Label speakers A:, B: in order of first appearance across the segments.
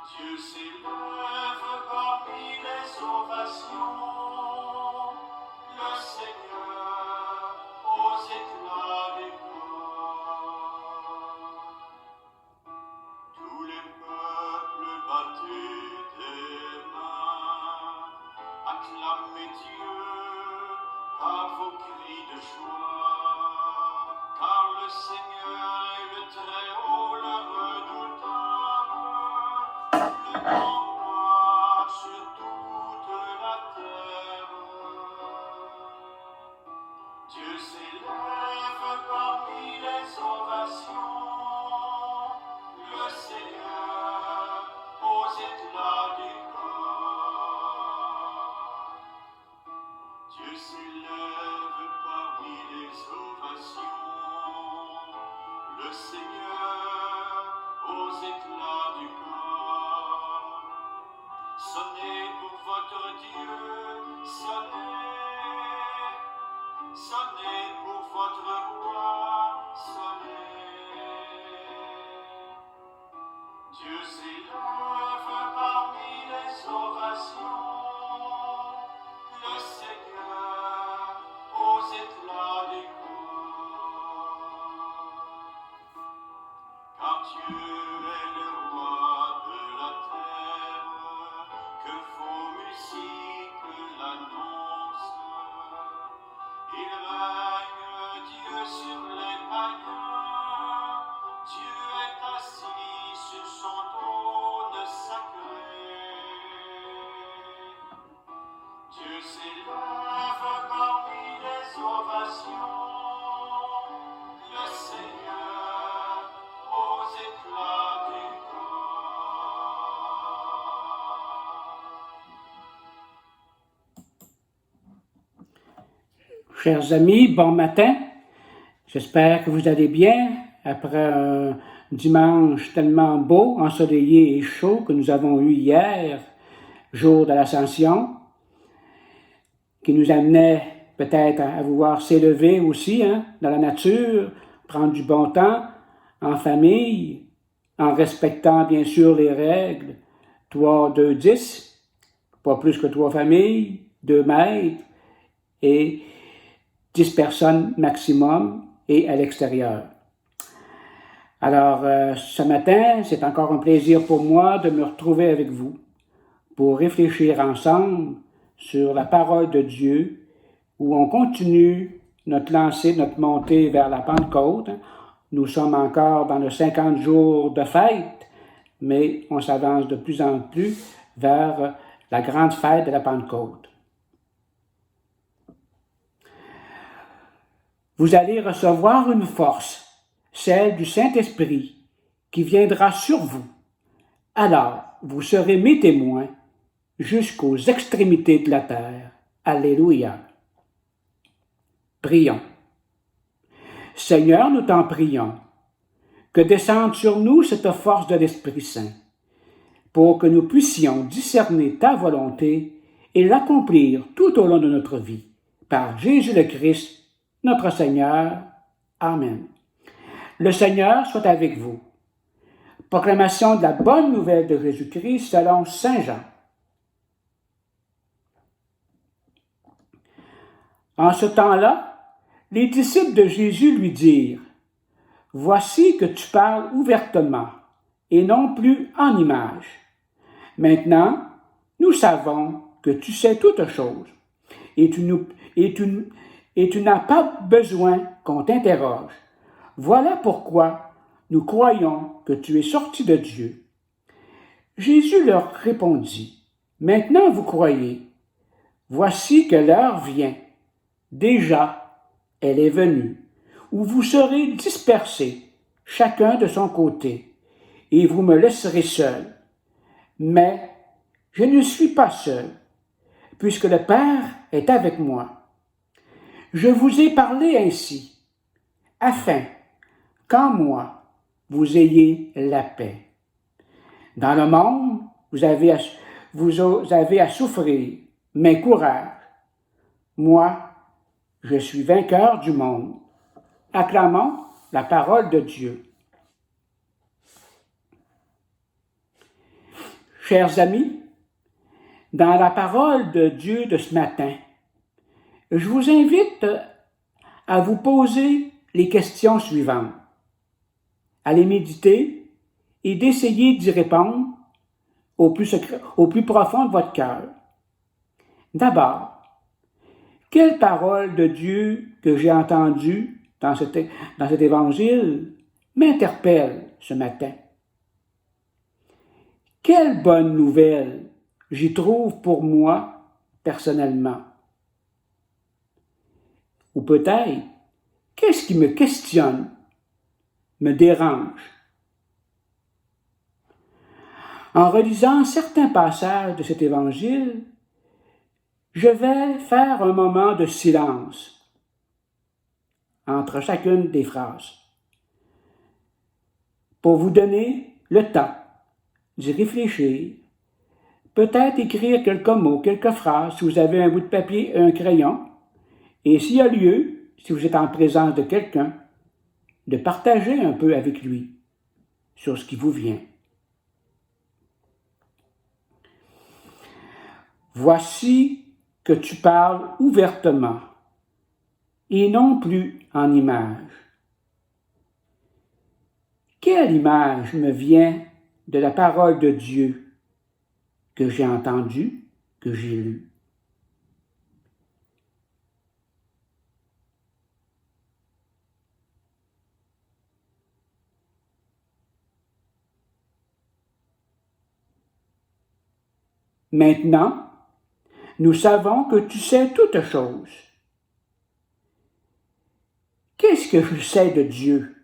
A: Dieu s'élève parmi les ovations, le Seigneur aux éclats des corps. Tous les peuples battaient des mains, acclamez Dieu par vos cris de joie, car le Seigneur est le Très-Haut, le redoutable, le grand roi sur toute la terre. Dieu s'élève parmi les ovations, le Seigneur aux éclats des corps. Dieu s'élève parmi les ovations, le Seigneur aux éclats du corps. Sonnez pour votre Dieu, sonnez, sonnez pour votre roi, sonnez. Dieu s'élève parmi les ovations, le Seigneur aux éclats des corps. Car Dieu est le roi de la terre, que vos musiques l'annoncent. Il règne, Dieu, sur les païens, Dieu est assis sur son trône sacré. Dieu s'élève parmi les ovations, le Seigneur aux éclats des corps.
B: Chers amis, bon matin. J'espère que vous allez bien après un dimanche tellement beau, ensoleillé et chaud que nous avons eu hier, jour de l'Ascension, qui nous amenait peut-être à vouloir s'élever aussi dans la nature, prendre du bon temps en famille, en respectant bien sûr les règles 3, 2, 10, pas plus que 3 familles, 2 mètres et 10 personnes maximum et à l'extérieur. Alors, ce matin, c'est encore un plaisir pour moi de me retrouver avec vous pour réfléchir ensemble sur la parole de Dieu où on continue notre lancée, notre montée vers la Pentecôte. Nous sommes encore dans les 50 jours de fête, mais on s'avance de plus en plus vers la grande fête de la Pentecôte. Vous allez recevoir une force, celle du Saint-Esprit, qui viendra sur vous. Alors, vous serez mes témoins jusqu'aux extrémités de la terre. Alléluia. Prions. Seigneur, nous t'en prions, que descende sur nous cette force de l'Esprit Saint, pour que nous puissions discerner ta volonté et l'accomplir tout au long de notre vie. Par Jésus le Christ, notre Seigneur. Amen. Le Seigneur soit avec vous. Proclamation de la bonne nouvelle de Jésus-Christ selon Saint Jean. En ce temps-là, les disciples de Jésus lui dirent : « Voici que tu parles ouvertement, et non plus en images. Maintenant, nous savons que tu sais toutes choses, et tu n'as pas besoin qu'on t'interroge. Voilà pourquoi nous croyons que tu es sorti de Dieu. » Jésus leur répondit : « Maintenant vous croyez. Voici que l'heure vient. Déjà, elle est venue, où vous serez dispersés, chacun de son côté, et vous me laisserez seul. Mais je ne suis pas seul, puisque le Père est avec moi. Je vous ai parlé ainsi, afin qu'en moi, vous ayez la paix. Dans le monde, vous avez à souffrir, mais courage. Moi, je suis vainqueur du monde. Acclamons la parole de Dieu. Chers amis, dans la parole de Dieu de ce matin, je vous invite à vous poser les questions suivantes, à les méditer et d'essayer d'y répondre au plus profond de votre cœur. D'abord, quelle parole de Dieu que j'ai entendue dans cet évangile m'interpelle ce matin? Quelle bonne nouvelle j'y trouve pour moi personnellement? Ou peut-être, qu'est-ce qui me questionne, me dérange? En relisant certains passages de cet évangile, je vais faire un moment de silence entre chacune des phrases pour vous donner le temps d'y réfléchir, peut-être écrire quelques mots, quelques phrases si vous avez un bout de papier et un crayon, et s'il y a lieu, si vous êtes en présence de quelqu'un, de partager un peu avec lui sur ce qui vous vient. Voici que tu parles ouvertement et non plus en images. Quelle image me vient de la parole de Dieu que j'ai entendue, que j'ai lue? Maintenant, nous savons que tu sais toutes choses. Qu'est-ce que je sais de Dieu?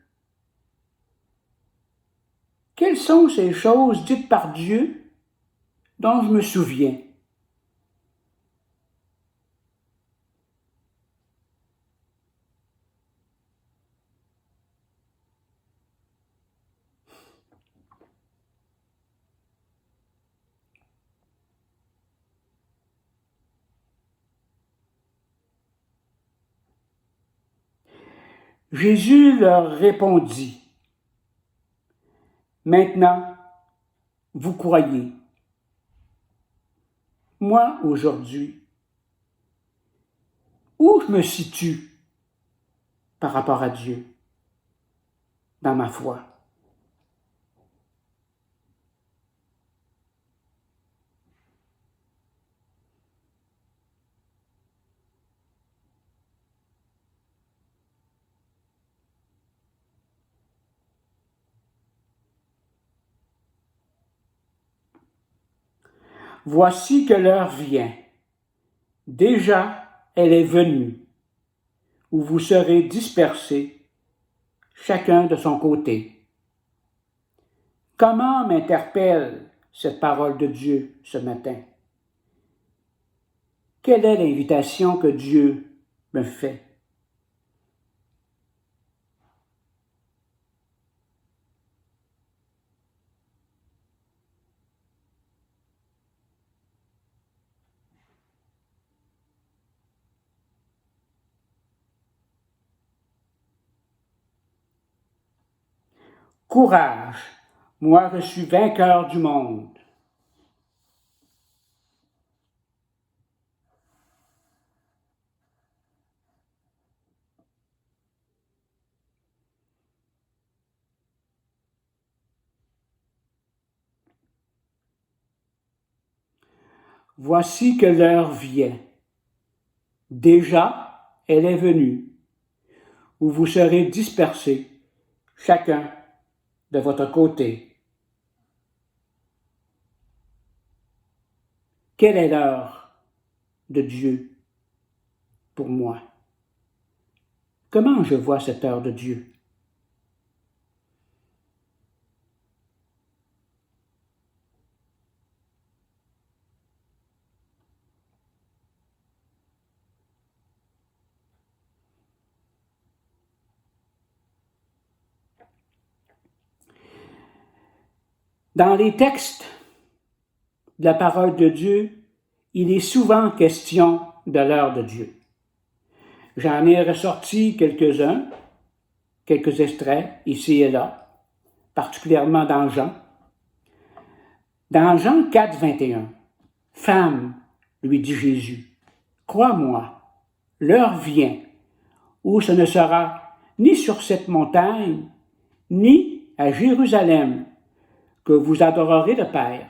B: Quelles sont ces choses dites par Dieu dont je me souviens? Jésus leur répondit, « Maintenant, vous croyez. Moi, aujourd'hui, où je me situe par rapport à Dieu dans ma foi? Voici que l'heure vient. Déjà, elle est venue, où vous serez dispersés, chacun de son côté. Comment m'interpelle cette parole de Dieu ce matin? Quelle est l'invitation que Dieu me fait? Courage, moi je suis vainqueur du monde. Voici que l'heure vient. Déjà, elle est venue, où vous serez dispersés, chacun de votre côté. Quelle est l'heure de Dieu pour moi? Comment je vois cette heure de Dieu? Dans les textes de la parole de Dieu, il est souvent question de l'heure de Dieu. J'en ai ressorti quelques-uns, quelques extraits ici et là, particulièrement dans Jean. Dans Jean 4, 21, « Femme, lui dit Jésus, crois-moi, l'heure vient où ce ne sera ni sur cette montagne, ni à Jérusalem que vous adorerez le Père. »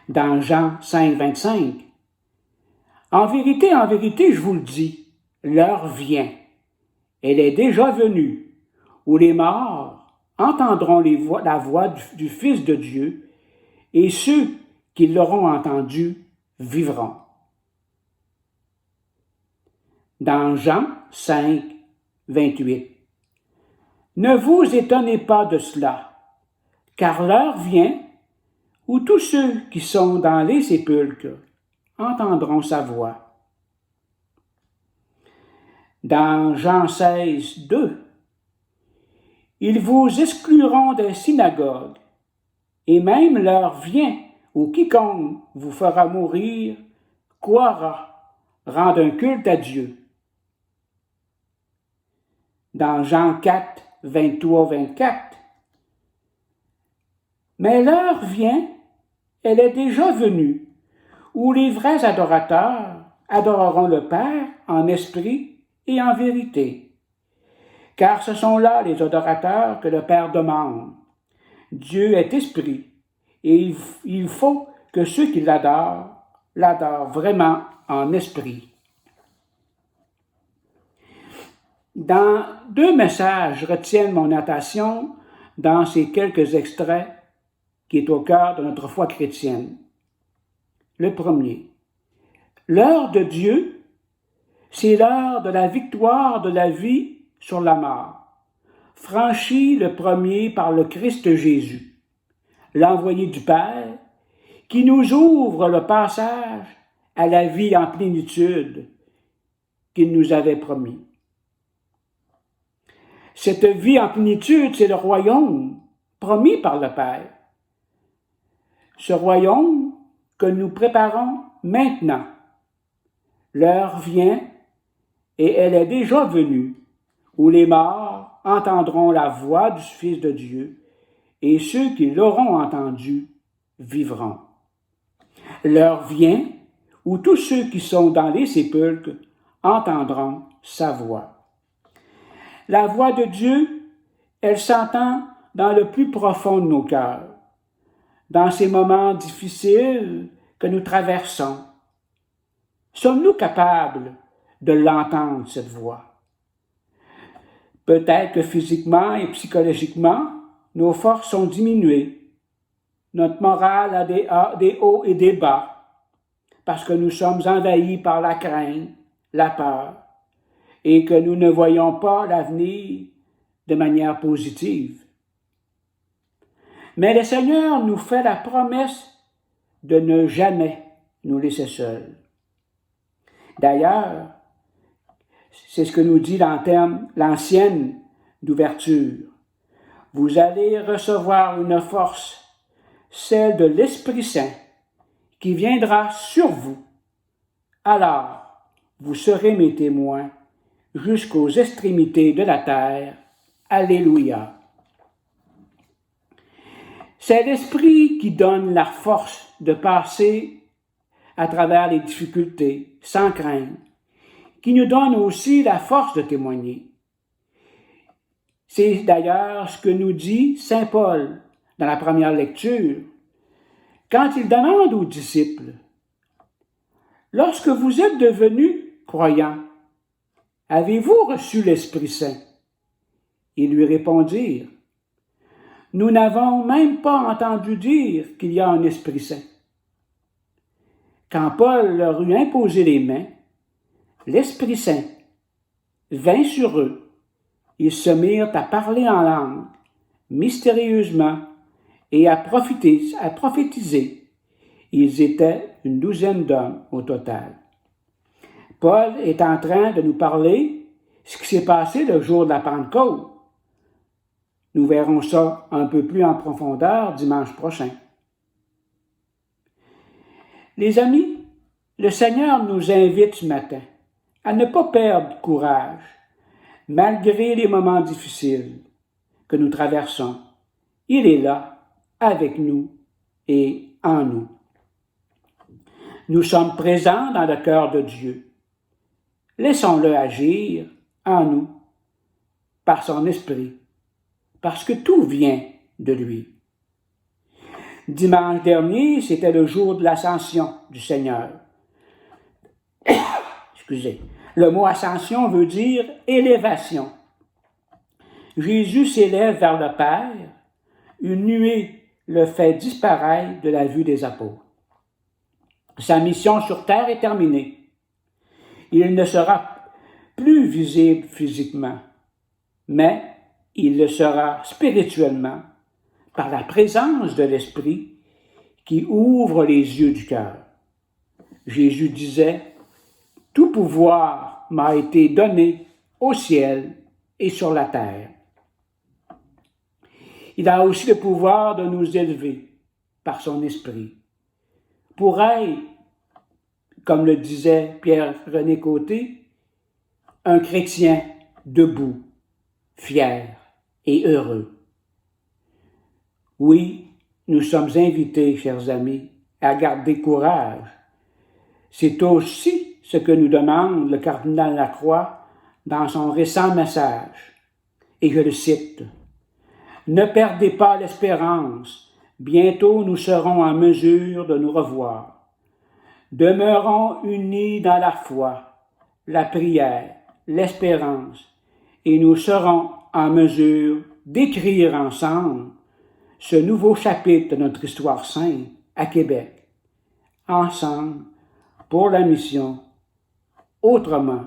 B: Dans Jean 5, 25, « En vérité, je vous le dis, l'heure vient, elle est déjà venue, où les morts entendront la voix du Fils de Dieu, et ceux qui l'auront entendu vivront. » Dans Jean 5, 28, « Ne vous étonnez pas de cela, car l'heure vient où tous ceux qui sont dans les sépulcres entendront sa voix. » Dans Jean 16, 2, « Ils vous excluront des synagogues, et même l'heure vient où quiconque vous fera mourir croira, rendre un culte à Dieu. » Dans Jean 4, 23, 24, « Mais l'heure vient, elle est déjà venue, où les vrais adorateurs adoreront le Père en esprit et en vérité. Car ce sont là les adorateurs que le Père demande. Dieu est esprit, et il faut que ceux qui l'adorent vraiment en esprit. » Dans 2 messages retiennent mon attention dans ces quelques extraits qui est au cœur de notre foi chrétienne. Le premier, l'heure de Dieu, c'est l'heure de la victoire de la vie sur la mort, franchie le premier par le Christ Jésus, l'envoyé du Père, qui nous ouvre le passage à la vie en plénitude qu'il nous avait promis. Cette vie en plénitude, c'est le royaume promis par le Père. Ce royaume que nous préparons maintenant. L'heure vient, et elle est déjà venue, où les morts entendront la voix du Fils de Dieu, et ceux qui l'auront entendu vivront. L'heure vient où tous ceux qui sont dans les sépulcres entendront sa voix. La voix de Dieu, elle s'entend dans le plus profond de nos cœurs, dans ces moments difficiles que nous traversons. Sommes-nous capables de l'entendre, cette voix? Peut-être que physiquement et psychologiquement, nos forces sont diminuées. Notre morale a des hauts et des bas, parce que nous sommes envahis par la crainte, la peur, et que nous ne voyons pas l'avenir de manière positive. Mais le Seigneur nous fait la promesse de ne jamais nous laisser seuls. D'ailleurs, c'est ce que nous dit l'ancienne d'ouverture. Vous allez recevoir une force, celle de l'Esprit Saint, qui viendra sur vous. Alors, vous serez mes témoins jusqu'aux extrémités de la terre. Alléluia. C'est l'Esprit qui donne la force de passer à travers les difficultés sans crainte, qui nous donne aussi la force de témoigner. C'est d'ailleurs ce que nous dit saint Paul dans la première lecture, quand il demande aux disciples, « Lorsque vous êtes devenus croyants, avez-vous reçu l'Esprit Saint? » Ils lui répondirent, « Nous n'avons même pas entendu dire qu'il y a un Esprit Saint. » Quand Paul leur eut imposé les mains, l'Esprit Saint vint sur eux. Ils se mirent à parler en langue, mystérieusement, et à prophétiser. Ils étaient une 12aine d'hommes au total. Paul est en train de nous parler ce qui s'est passé le jour de la Pentecôte. Nous verrons ça un peu plus en profondeur dimanche prochain. Les amis, le Seigneur nous invite ce matin à ne pas perdre courage, malgré les moments difficiles que nous traversons. Il est là, avec nous et en nous. Nous sommes présents dans le cœur de Dieu. Laissons-le agir en nous par son esprit, parce que tout vient de lui. Dimanche dernier, c'était le jour de l'ascension du Seigneur. Excusez. Le mot ascension veut dire élévation. Jésus s'élève vers le Père. Une nuée le fait disparaître de la vue des apôtres. Sa mission sur terre est terminée. Il ne sera plus visible physiquement, mais il le sera spirituellement par la présence de l'Esprit qui ouvre les yeux du cœur. Jésus disait, « Tout pouvoir m'a été donné au ciel et sur la terre. » Il a aussi le pouvoir de nous élever par son esprit. Pour être, comme le disait Pierre-René Côté, un chrétien debout, fier et heureux. Oui, nous sommes invités, chers amis, à garder courage. C'est aussi ce que nous demande le cardinal Lacroix dans son récent message. Et je le cite. « Ne perdez pas l'espérance, bientôt nous serons en mesure de nous revoir. Demeurons unis dans la foi, la prière, l'espérance, et nous serons en mesure d'écrire ensemble ce nouveau chapitre de notre histoire sainte à Québec, ensemble pour la mission, autrement,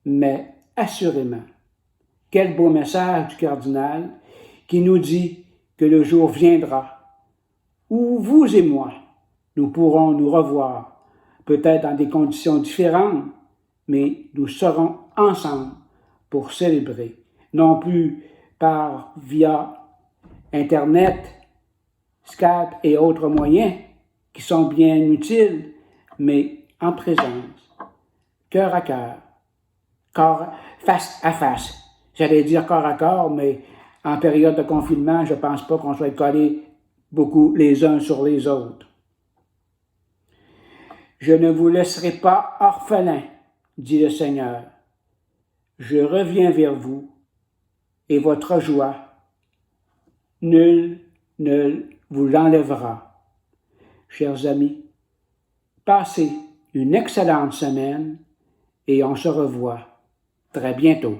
B: mais assurément. » Quel beau message du cardinal qui nous dit que le jour viendra où vous et moi, nous pourrons nous revoir, peut-être dans des conditions différentes, mais nous serons ensemble pour célébrer, non plus via Internet, Skype et autres moyens qui sont bien utiles, mais en présence, cœur à cœur, face à face. J'allais dire corps à corps, mais en période de confinement, je ne pense pas qu'on soit collés beaucoup les uns sur les autres. Je ne vous laisserai pas orphelins, dit le Seigneur. Je reviens vers vous et votre joie, nul ne vous l'enlèvera. Chers amis, passez une excellente semaine et on se revoit très bientôt.